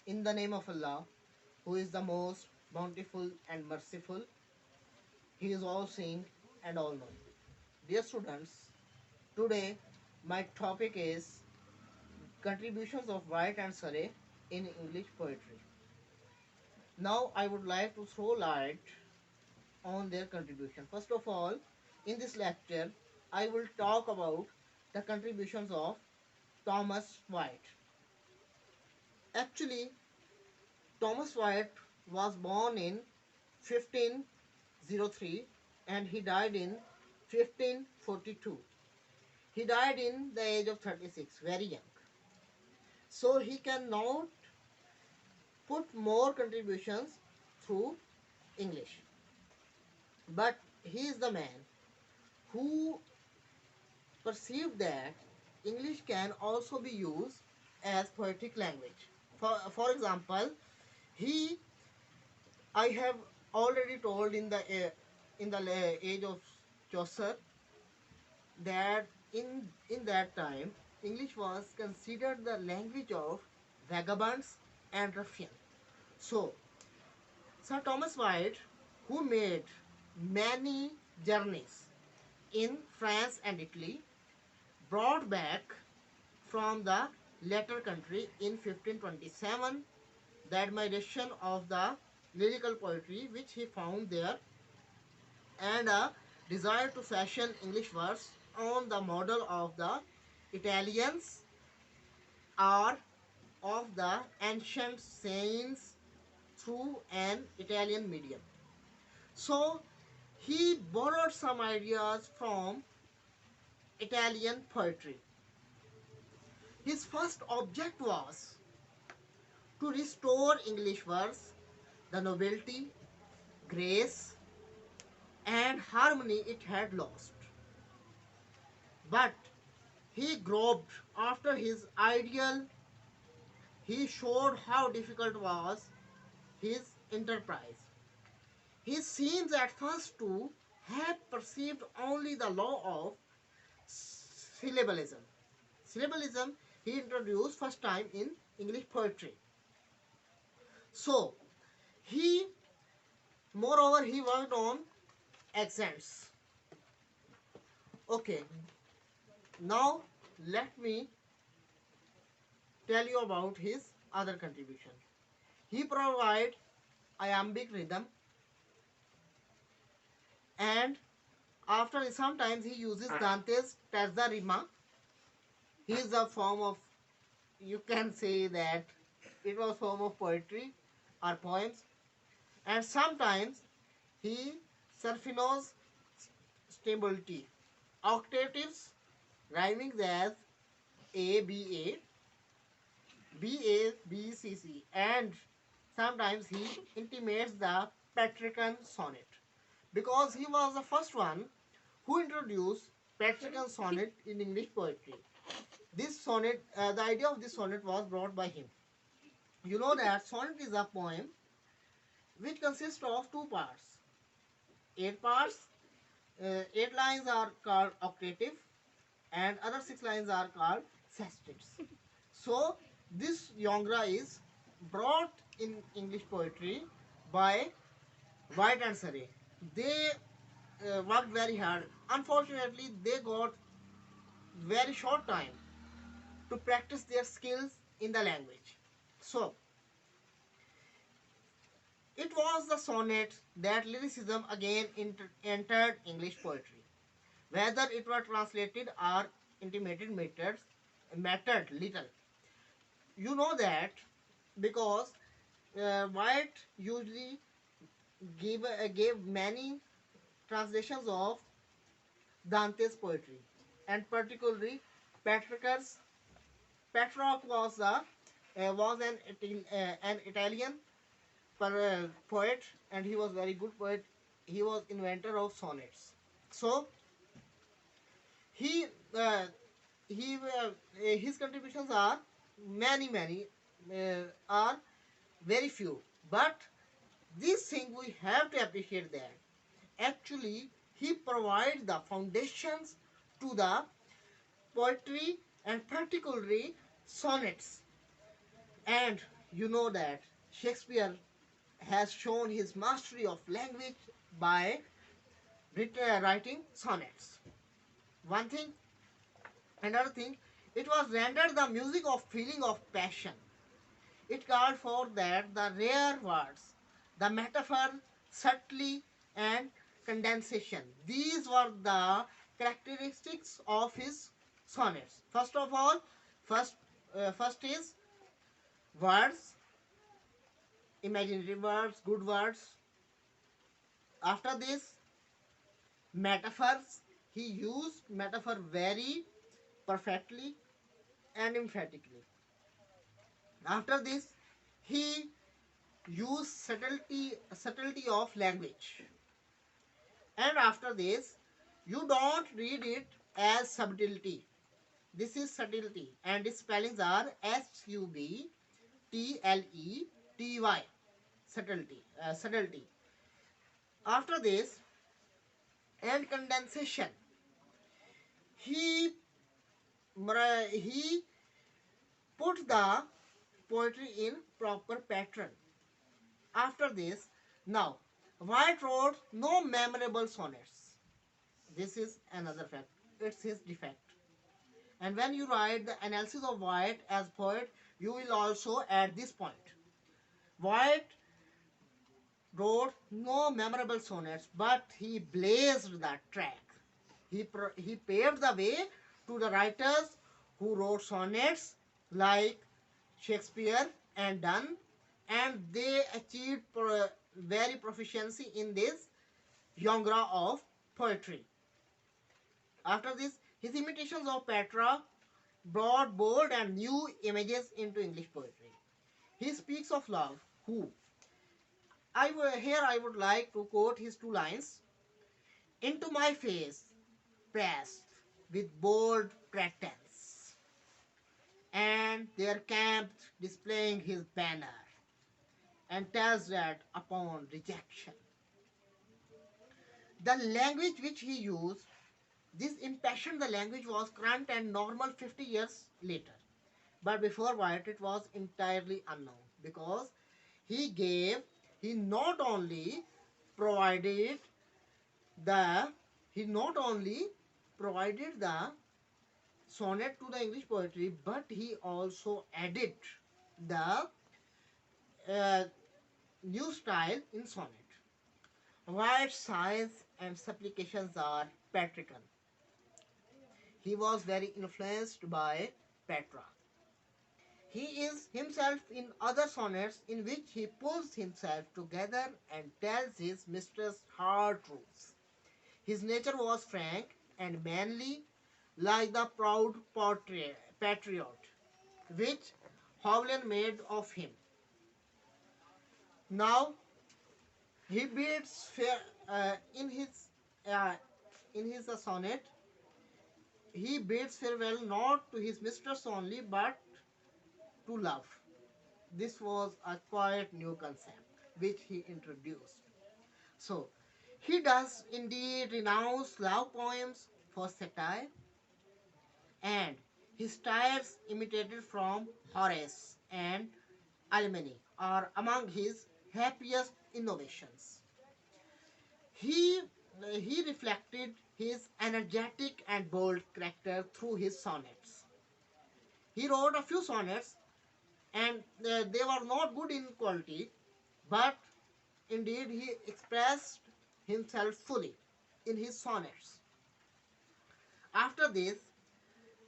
In the name of Allah, who is the most bountiful and merciful, He is all seeing and all knowing. Dear students, today my topic is contributions of White and Surrey in English poetry. Now I would like to throw light on their contribution. First of all, in this lecture, I will talk about the contributions of Thomas White. Actually, Thomas White was born in 1503 and he died in 1542. He died in the age of 36, very young. So he cannot put more contributions through English. But he is the man who perceived that English can also be used as poetic language. For example, he I have already told in the age of Chaucer that in that time English was considered the language of vagabonds and ruffians. So Sir Thomas White, who made many journeys in France and Italy, brought back from the latter country in 1527 the admiration of the lyrical poetry which he found there and a desire to fashion English verse on the model of the Italians or of the ancient saints through an Italian medium. So he borrowed some ideas from Italian poetry. His first object was to restore English verse, the nobility, grace, and harmony it had lost. But he groped after his ideal. He showed how difficult was his enterprise. He seems at first to have perceived only the law of syllabalism. Syllabalism he introduced first time in English poetry. So he moreover he worked on accents. Okay, now let me tell you about his other contribution. He provided iambic rhythm and after sometimes he uses Dante's terza rima. He is a form of, you can say that it was form of poetry or poems, and sometimes he Serafino's stability, octatives rhyming as A B A B A B C C, and sometimes he intimates the Petrarchan sonnet because he was the first one who introduced Petrarchan sonnet in English poetry. This sonnet, the idea of this sonnet was brought by him. You know that sonnet is a poem which consists of two parts. Eight parts, eight lines are called octave, and other six lines are called sestets. So this yongra is brought in English poetry by White and Surrey. They worked very hard. Unfortunately, they got very short time to practice their skills in the language. So it was the sonnet that lyricism again entered English poetry. Whether it were translated or intimated mattered little. You know that because White usually gave many translations of Dante's poetry, and particularly Petrarch's. Petrarch was an Italian poet, and he was very good poet. He was inventor of sonnets. So he uh, his contributions are many are very few, but this thing we have to appreciate that actually he provides the foundations to the poetry and particularly sonnets, and you know that Shakespeare has shown his mastery of language by writing sonnets. One thing, another thing, it was rendered the music of feeling of passion. It called for that the rare words, the metaphor, subtlety, and condensation. These were the characteristics of his sonnets. First of all, first, first is words, imaginary words, good words. After this, metaphors. He used metaphor very perfectly and emphatically. After this, he used subtlety of language. And after this, you don't read it as subtlety. This is subtlety, and its spellings are subtlety. Subtlety. After this, and condensation. He he put the poetry in proper pattern. After this, now White wrote no memorable sonnets. This is another fact. It's his defect. And when you write the analysis of White as poet, you will also add this point. White wrote no memorable sonnets, but he blazed the track. He paved the way to the writers who wrote sonnets like Shakespeare and Donne, and they achieved very proficiency in this genre of poetry. After this, his imitations of Petrarch brought bold and new images into English poetry. He speaks of love, who here I would like to quote his two lines. Into my face pressed with bold pretense, and there camped displaying his banner, and tells that upon rejection. The language which he used, this impassioned the language was current and normal 50 years later. But before White, it was entirely unknown because he gave, he not only provided the, he not only provided the sonnet to the English poetry, but he also added the uh, new style in sonnet. White's science and supplications are Petrarchan. He was very influenced by Petrarch. He is himself in other sonnets in which he pulls himself together and tells his mistress hard truths. His nature was frank and manly, like the proud patriot, which Howland made of him. Now he bids fair uh, in his sonnet. He bids farewell not to his mistress only, but to love. This was a quite new concept which he introduced. So, he does indeed renounce love poems for satire, and his tires imitated from Horace and Almany are among his happiest innovations. He, he reflected his energetic and bold character through his sonnets. He wrote a few sonnets and they were not good in quality, but indeed he expressed himself fully in his sonnets. After this,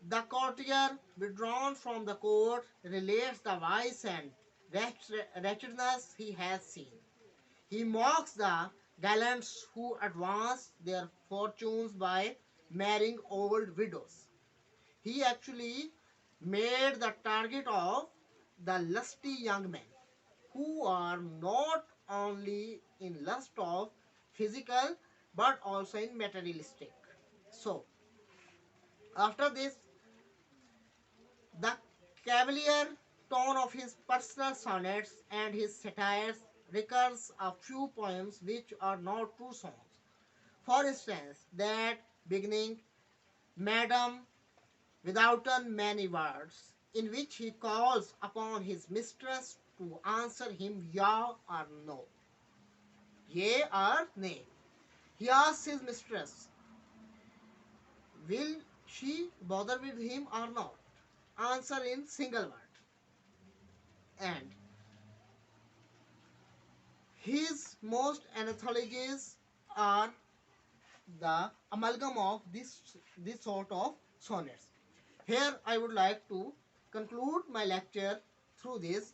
the courtier, withdrawn from the court, relates the vice and wretchedness he has seen. He mocks the gallants who advance their fortunes by marrying old widows. He actually made the target of the lusty young men who are not only in lust of physical but also in materialistic. So, after this, the cavalier tone of his personal sonnets and his satires recurs a few poems which are not true songs. For instance, that beginning, Madam, withouten many words, in which he calls upon his mistress to answer him yeah or no. Yea or nay. He asks his mistress, will she bother with him or not? Answer in single word. And his most anthologies are the amalgam of this sort of sonnets. Here I would like to conclude my lecture through this.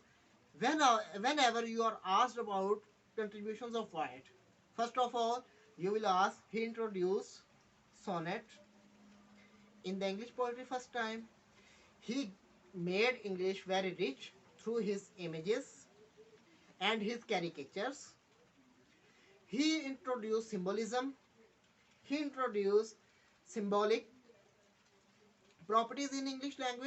Whenever you are asked about contributions of White, first of all, you will ask, he introduced sonnet in the English poetry first time. He made English very rich through his images and his caricatures. He introduced symbolism. He introduced symbolic properties in English language.